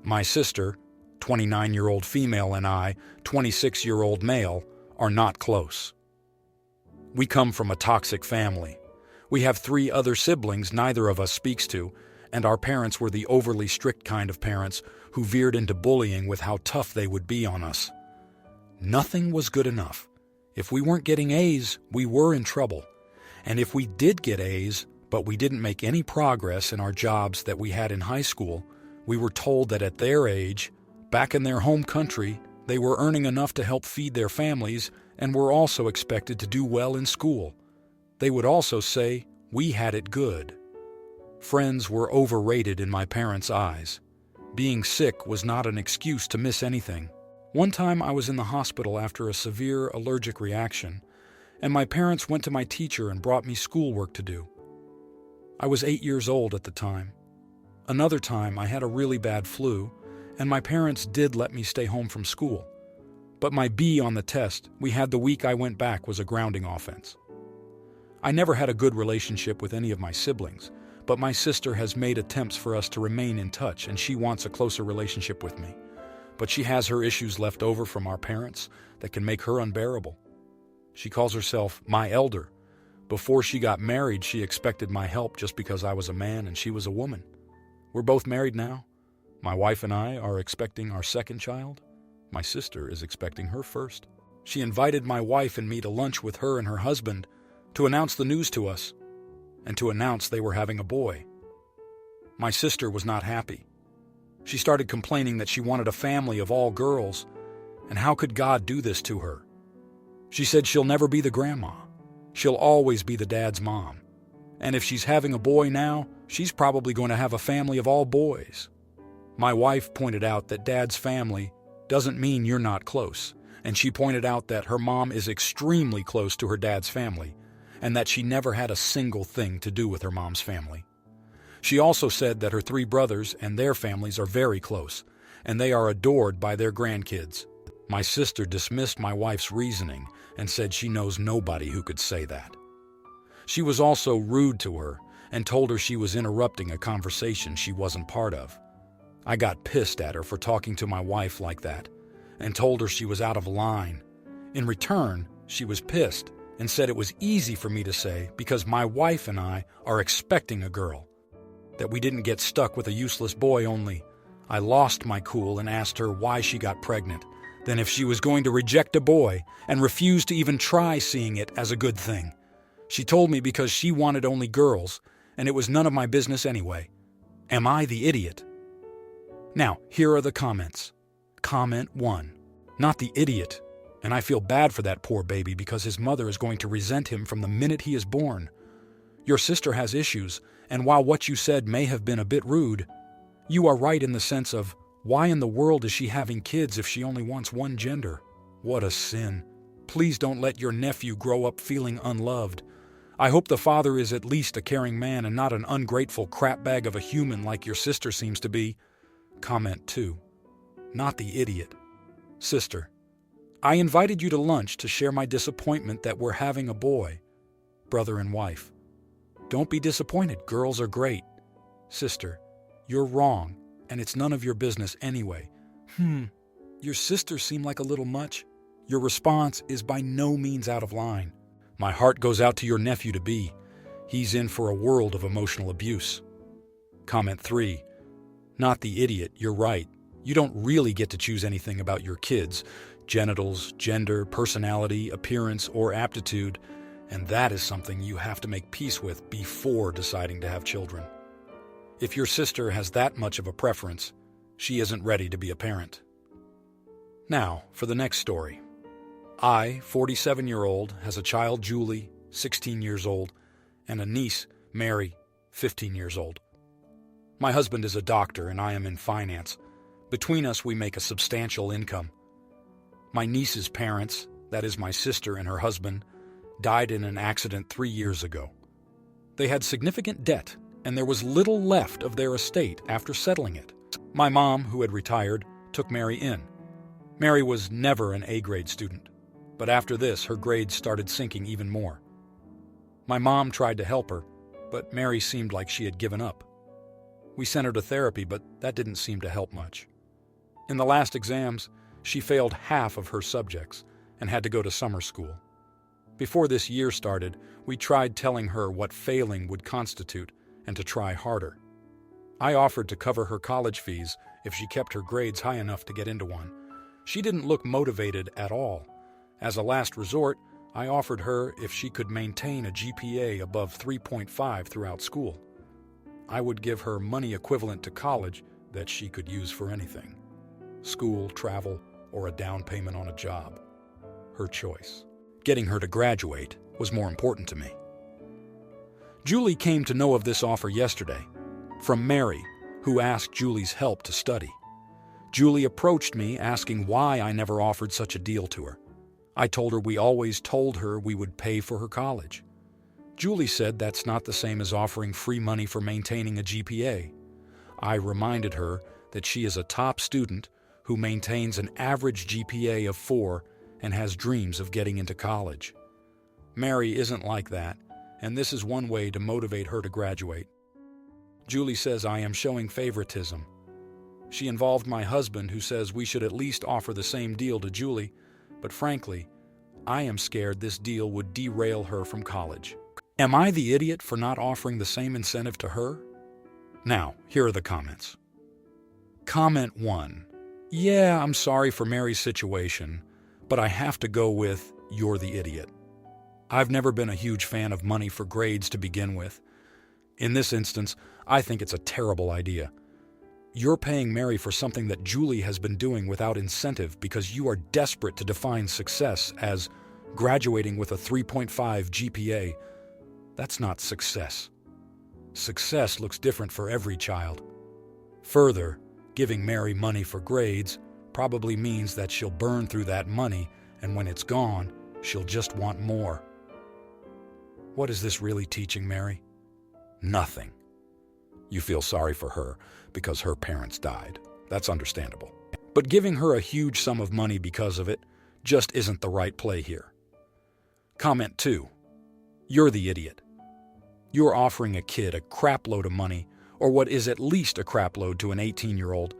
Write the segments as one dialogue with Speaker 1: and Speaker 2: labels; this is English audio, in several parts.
Speaker 1: My sister, 29-year-old female, and I, 26-year-old male, are not close. We come from a toxic family. We have 3 other siblings neither of us speaks to, and our parents were the overly strict kind of parents who veered into bullying with how tough they would be on us. Nothing was good enough. If we weren't getting A's, we were in trouble. And if we did get A's, but we didn't make any progress in our jobs that we had in high school, we were told that at their age, back in their home country, they were earning enough to help feed their families and were also expected to do well in school. They would also say we had it good. Friends were overrated in my parents' eyes. Being sick was not an excuse to miss anything. One time I was in the hospital after a severe allergic reaction, and my parents went to my teacher and brought me schoolwork to do. I was 8 years old at the time. Another time I had a really bad flu, and my parents did let me stay home from school. But my B on the test we had the week I went back was a grounding offense. I never had a good relationship with any of my siblings, but my sister has made attempts for us to remain in touch, and she wants a closer relationship with me. But she has her issues left over from our parents that can make her unbearable. She calls herself my elder. Before she got married, she expected my help just because I was a man and she was a woman. We're both married now. My wife and I are expecting our second child. My sister is expecting her first. She invited my wife and me to lunch with her and her husband to announce the news to us and to announce they were having a boy. My sister was not happy. She started complaining that she wanted a family of all girls, and how could God do this to her? She said she'll never be the grandma. She'll always be the dad's mom. And if she's having a boy now, she's probably going to have a family of all boys. My wife pointed out that dad's family doesn't mean you're not close, and she pointed out that her mom is extremely close to her dad's family, and that she never had a single thing to do with her mom's family. She also said that her 3 brothers and their families are very close, and they are adored by their grandkids. My sister dismissed my wife's reasoning and said she knows nobody who could say that. She was also rude to her and told her she was interrupting a conversation she wasn't part of. I got pissed at her for talking to my wife like that and told her she was out of line. In return, she was pissed and said it was easy for me to say because my wife and I are expecting a girl, that we didn't get stuck with a useless boy only. I lost my cool and asked her why she got pregnant, then if she was going to reject a boy and refuse to even try seeing it as a good thing. She told me because she wanted only girls, and it was none of my business anyway. Am I the idiot? Now, here are the comments. Comment 1. Not the idiot, and I feel bad for that poor baby because his mother is going to resent him from the minute he is born. Your sister has issues, and while what you said may have been a bit rude, you are right in the sense of, why in the world is she having kids if she only wants one gender? What a sin. Please don't let your nephew grow up feeling unloved. I hope the father is at least a caring man and not an ungrateful crapbag of a human like your sister seems to be. Comment 2. Not the idiot. Sister, I invited you to lunch to share my disappointment that we're having a boy. Brother and wife. Don't be disappointed. Girls are great. Sister, you're wrong, and it's none of your business anyway. Your sister seemed like a little much. Your response is by no means out of line. My heart goes out to your nephew-to-be. He's in for a world of emotional abuse. Comment 3. Not the idiot, you're right. You don't really get to choose anything about your kids, genitals, gender, personality, appearance, or aptitude, and that is something you have to make peace with before deciding to have children. If your sister has that much of a preference, she isn't ready to be a parent. Now, for the next story. I, 47-year-old, has a child, Julie, 16 years old, and a niece, Mary, 15 years old. My husband is a doctor and I am in finance. Between us, we make a substantial income. My niece's parents, that is my sister and her husband, died in an accident 3 years ago. They had significant debt, and there was little left of their estate after settling it. My mom, who had retired, took Mary in. Mary was never an A-grade student, but after this, her grades started sinking even more. My mom tried to help her, but Mary seemed like she had given up. We sent her to therapy, but that didn't seem to help much. In the last exams, she failed half of her subjects and had to go to summer school. Before this year started, we tried telling her what failing would constitute and to try harder. I offered to cover her college fees if she kept her grades high enough to get into one. She didn't look motivated at all. As a last resort, I offered her if she could maintain a GPA above 3.5 throughout school. I would give her money equivalent to college that she could use for anything: school, travel, or a down payment on a job. Her choice. Getting her to graduate was more important to me. Julie came to know of this offer yesterday from Mary, who asked Julie's help to study. Julie approached me asking why I never offered such a deal to her. I told her we always told her we would pay for her college. Julie said that's not the same as offering free money for maintaining a GPA. I reminded her that she is a top student who maintains an average GPA of 4 and has dreams of getting into college. Mary isn't like that, and this is one way to motivate her to graduate. Julie says I am showing favoritism. She involved my husband, who says we should at least offer the same deal to Julie, but frankly, I am scared this deal would derail her from college. Am I the idiot for not offering the same incentive to her? Now, here are the comments. Comment 1. Yeah, I'm sorry for Mary's situation, but I have to go with you're the idiot. I've never been a huge fan of money for grades to begin with. In this instance, I think it's a terrible idea. You're paying Mary for something that Julie has been doing without incentive because you are desperate to define success as graduating with a 3.5 GPA. That's not success. Success looks different for every child. Further, giving Mary money for grades probably means that she'll burn through that money, and when it's gone, she'll just want more. What is this really teaching Mary? Nothing. You feel sorry for her because her parents died. That's understandable. But giving her a huge sum of money because of it just isn't the right play here. Comment 2. You're the idiot. You're offering a kid a crapload of money, or what is at least a crapload to an 18-year-old,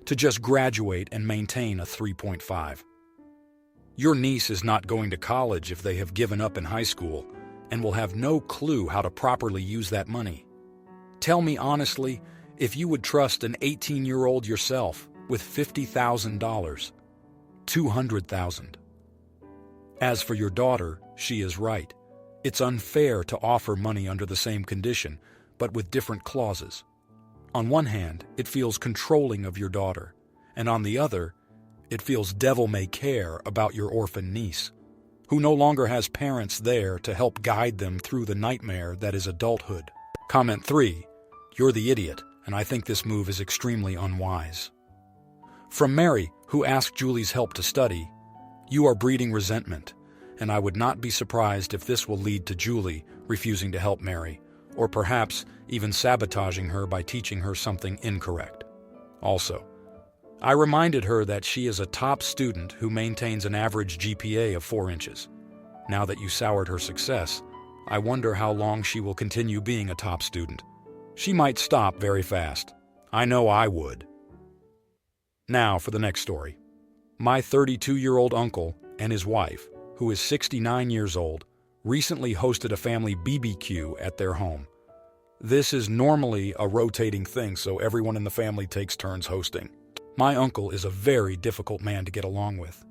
Speaker 1: to just graduate and maintain a 3.5. Your niece is not going to college if they have given up in high school and will have no clue how to properly use that money. Tell me honestly if you would trust an 18-year-old yourself with $50,000, $200,000. As for your daughter, she is right. It's unfair to offer money under the same condition, but with different clauses. On one hand, it feels controlling of your daughter, and on the other, it feels devil-may-care about your orphan niece, who no longer has parents there to help guide them through the nightmare that is adulthood. Comment 3. You're the idiot, and I think this move is extremely unwise. From Mary, who asked Julie's help to study, you are breeding resentment, and I would not be surprised if this will lead to Julie refusing to help Mary, or perhaps even sabotaging her by teaching her something incorrect. Also, I reminded her that she is a top student who maintains an average GPA of 4 inches. Now that you soured her success, I wonder how long she will continue being a top student. She might stop very fast. I know I would. Now for the next story. My 32-year-old uncle and his wife, who is 69 years old, recently hosted a family BBQ at their home. This is normally a rotating thing, so everyone in the family takes turns hosting. My uncle is a very difficult man to get along with,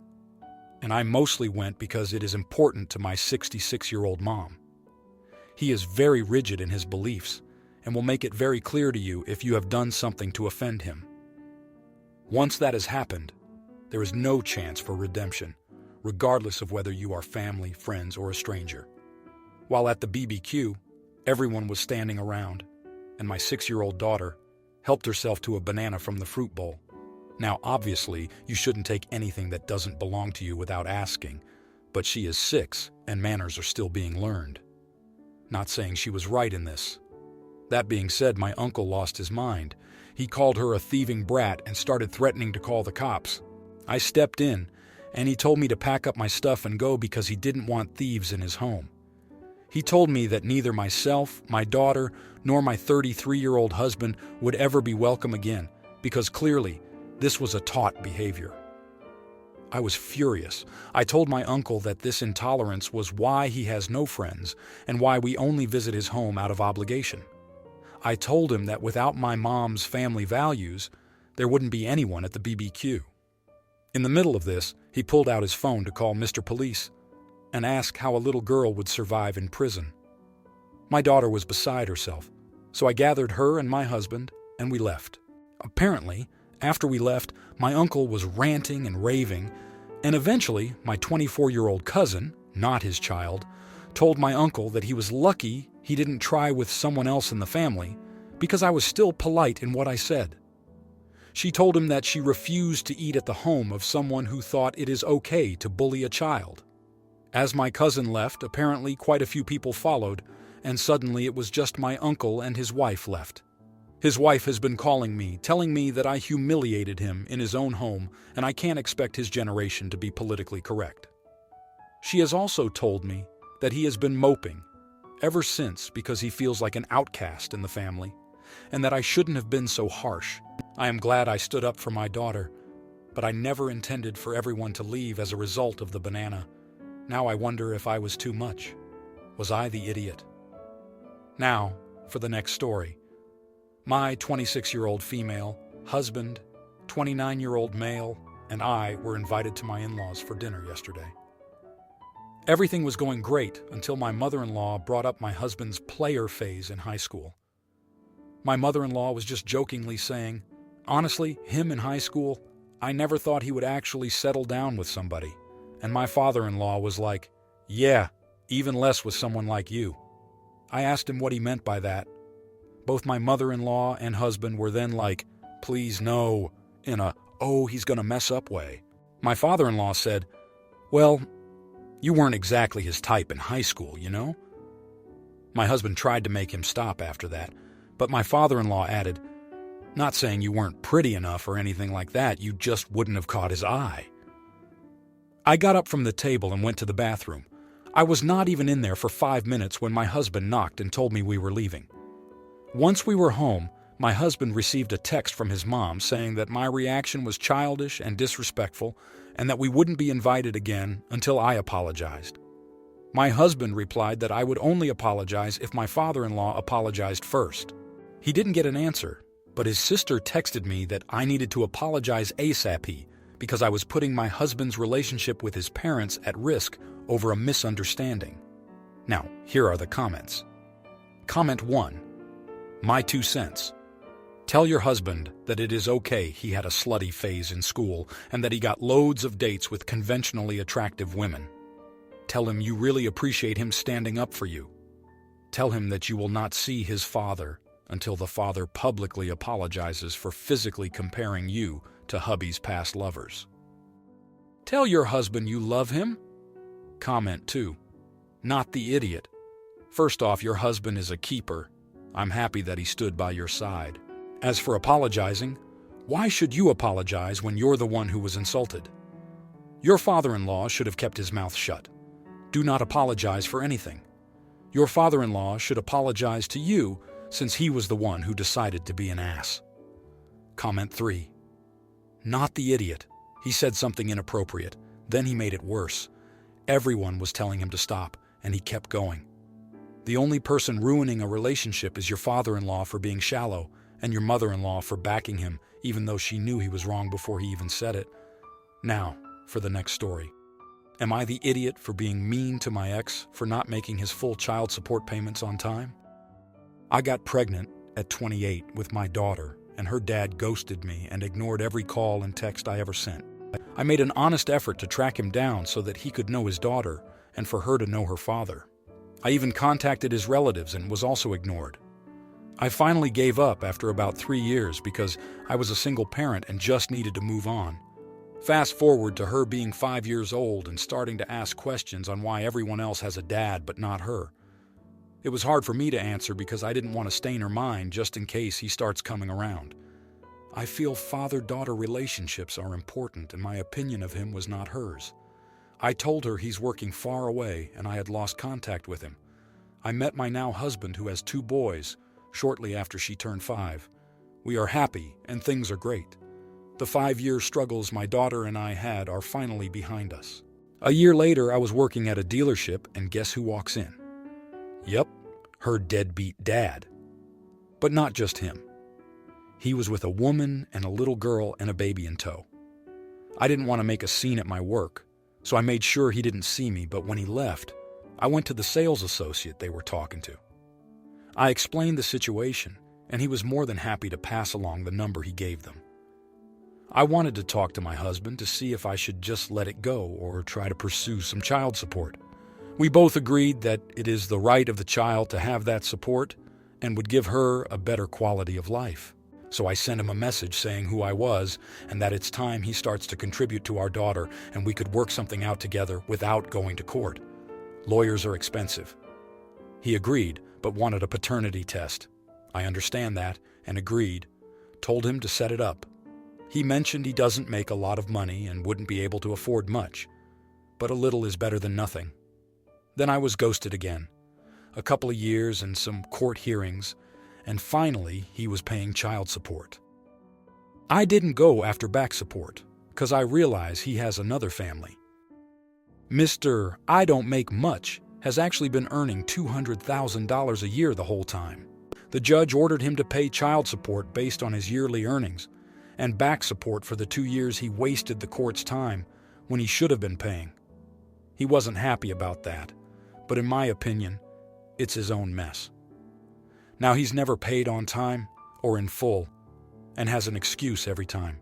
Speaker 1: and I mostly went because it is important to my 66-year-old mom. He is very rigid in his beliefs and will make it very clear to you if you have done something to offend him. Once that has happened, there is no chance for redemption, regardless of whether you are family, friends, or a stranger. While at the BBQ, everyone was standing around, and my 6-year-old daughter helped herself to a banana from the fruit bowl. Now, obviously, you shouldn't take anything that doesn't belong to you without asking, but she is 6, and manners are still being learned. Not saying she was right in this. That being said, my uncle lost his mind. He called her a thieving brat and started threatening to call the cops. I stepped in, and he told me to pack up my stuff and go because he didn't want thieves in his home. He told me that neither myself, my daughter, nor my 33-year-old husband would ever be welcome again, because clearly, This was a taught behavior. I was furious. I told my uncle that this intolerance was why he has no friends and why we only visit his home out of obligation. I told him that without my mom's family values, there wouldn't be anyone at the BBQ. In the middle of this, he pulled out his phone to call Mr. Police and ask how a little girl would survive in prison. My daughter was beside herself, so I gathered her and my husband, and we left. Apparently, after we left, my uncle was ranting and raving, and eventually my 24-year-old cousin, not his child, told my uncle that he was lucky he didn't try with someone else in the family because I was still polite in what I said. She told him that she refused to eat at the home of someone who thought it is okay to bully a child. As my cousin left, apparently quite a few people followed, and suddenly it was just my uncle and his wife left. His wife has been calling me, telling me that I humiliated him in his own home, and I can't expect his generation to be politically correct. She has also told me that he has been moping ever since because he feels like an outcast in the family, and that I shouldn't have been so harsh. I am glad I stood up for my daughter, but I never intended for everyone to leave as a result of the banana. Now I wonder if I was too much. Was I the idiot? Now, for the next story. My 26-year-old female, husband, 29-year-old male, and I were invited to my in-laws for dinner yesterday. Everything was going great until my mother-in-law brought up my husband's player phase in high school. My mother-in-law was just jokingly saying, honestly, him in high school, I never thought he would actually settle down with somebody. And my father-in-law was like, yeah, even less with someone like you. I asked him what he meant by that. Both my mother-in-law and husband were then like, please no, in a, oh, he's gonna mess up way. My father-in-law said, well, you weren't exactly his type in high school, you know? My husband tried to make him stop after that, but my father-in-law added, not saying you weren't pretty enough or anything like that, you just wouldn't have caught his eye. I got up from the table and went to the bathroom. I was not even in there for 5 minutes when my husband knocked and told me we were leaving. Once we were home, my husband received a text from his mom saying that my reaction was childish and disrespectful and that we wouldn't be invited again until I apologized. My husband replied that I would only apologize if my father-in-law apologized first. He didn't get an answer, but his sister texted me that I needed to apologize ASAP because I was putting my husband's relationship with his parents at risk over a misunderstanding. Now, here are the comments. Comment 1. My 2 cents. Tell your husband that it is okay he had a slutty phase in school and that he got loads of dates with conventionally attractive women. Tell him you really appreciate him standing up for you. Tell him that you will not see his father until the father publicly apologizes for physically comparing you to hubby's past lovers. Tell your husband you love him. Comment 2. Not the idiot. First off, your husband is a keeper. I'm happy that he stood by your side. As for apologizing, why should you apologize when you're the one who was insulted? Your father-in-law should have kept his mouth shut. Do not apologize for anything. Your father-in-law should apologize to you since he was the one who decided to be an ass. Comment 3. Not the idiot. He said something inappropriate. Then he made it worse. Everyone was telling him to stop, and he kept going. The only person ruining a relationship is your father-in-law for being shallow, and your mother-in-law for backing him, even though she knew he was wrong before he even said it. Now, for the next story. Am I the idiot for being mean to my ex for not making his full child support payments on time? I got pregnant at 28 with my daughter, and her dad ghosted me and ignored every call and text I ever sent. I made an honest effort to track him down so that he could know his daughter and for her to know her father. I even contacted his relatives and was also ignored. I finally gave up after about 3 years because I was a single parent and just needed to move on. Fast forward to her being 5 years old and starting to ask questions on why everyone else has a dad but not her. It was hard for me to answer because I didn't want to stain her mind just in case he starts coming around. I feel father-daughter relationships are important and my opinion of him was not hers. I told her he's working far away and I had lost contact with him. I met my now husband who has 2 boys shortly after she turned 5. We are happy and things are great. The 5-year struggles my daughter and I had are finally behind us. A year later, I was working at a dealership, and guess who walks in? Yep, her deadbeat dad. But not just him. He was with a woman and a little girl and a baby in tow. I didn't want to make a scene at my work, so I made sure he didn't see me, but when he left, I went to the sales associate they were talking to. I explained the situation, and he was more than happy to pass along the number he gave them. I wanted to talk to my husband to see if I should just let it go or try to pursue some child support. We both agreed that it is the right of the child to have that support and would give her a better quality of life. So I sent him a message saying who I was and that it's time he starts to contribute to our daughter and we could work something out together without going to court. Lawyers are expensive. He agreed, but wanted a paternity test. I understand that and agreed, told him to set it up. He mentioned he doesn't make a lot of money and wouldn't be able to afford much, but a little is better than nothing. Then I was ghosted again. A couple of years and some court hearings, and finally he was paying child support. I didn't go after back support, because I realize he has another family. Mr. I don't make much has actually been earning $200,000 a year the whole time. The judge ordered him to pay child support based on his yearly earnings, and back support for the 2 years he wasted the court's time when he should have been paying. He wasn't happy about that, but in my opinion, it's his own mess. Now he's never paid on time or in full, and has an excuse every time.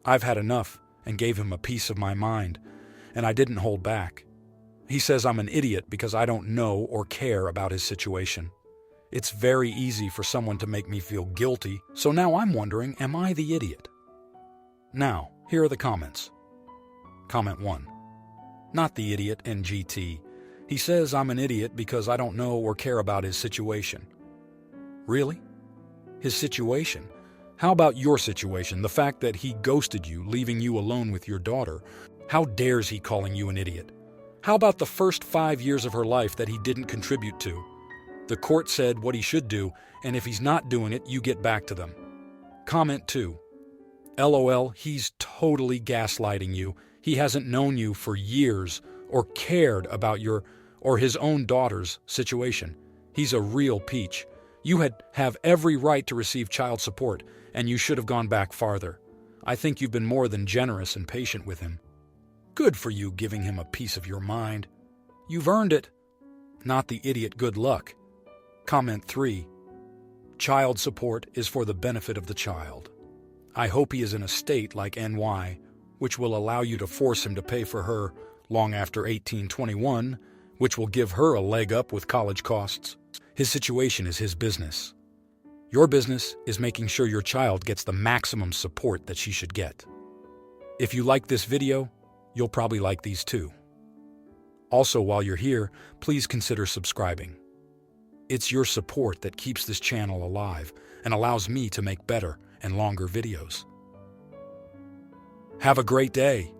Speaker 1: I've had enough and gave him a piece of my mind, and I didn't hold back. He says I'm an idiot because I don't know or care about his situation. It's very easy for someone to make me feel guilty, so now I'm wondering, am I the idiot? Now, here are the comments. Comment 1. Not the idiot, NGT. He says I'm an idiot because I don't know or care about his situation. Really? His situation? How about your situation, the fact that he ghosted you, leaving you alone with your daughter? How dares he calling you an idiot? How about the first 5 years of her life that he didn't contribute to? The court said what he should do, and if he's not doing it, you get back to them. Comment 2. LOL, he's totally gaslighting you. He hasn't known you for years or cared about your or his own daughter's situation. He's a real peach. You have every right to receive child support, and you should have gone back farther. I think you've been more than generous and patient with him. Good for you giving him a piece of your mind. You've earned it. Not the idiot good luck. Comment 3. Child support is for the benefit of the child. I hope he is in a state like NY, which will allow you to force him to pay for her long after 1821, which will give her a leg up with college costs. His situation is his business. Your business is making sure your child gets the maximum support that she should get. If you like this video, you'll probably like these too. Also, while you're here, please consider subscribing. It's your support that keeps this channel alive and allows me to make better and longer videos. Have a great day.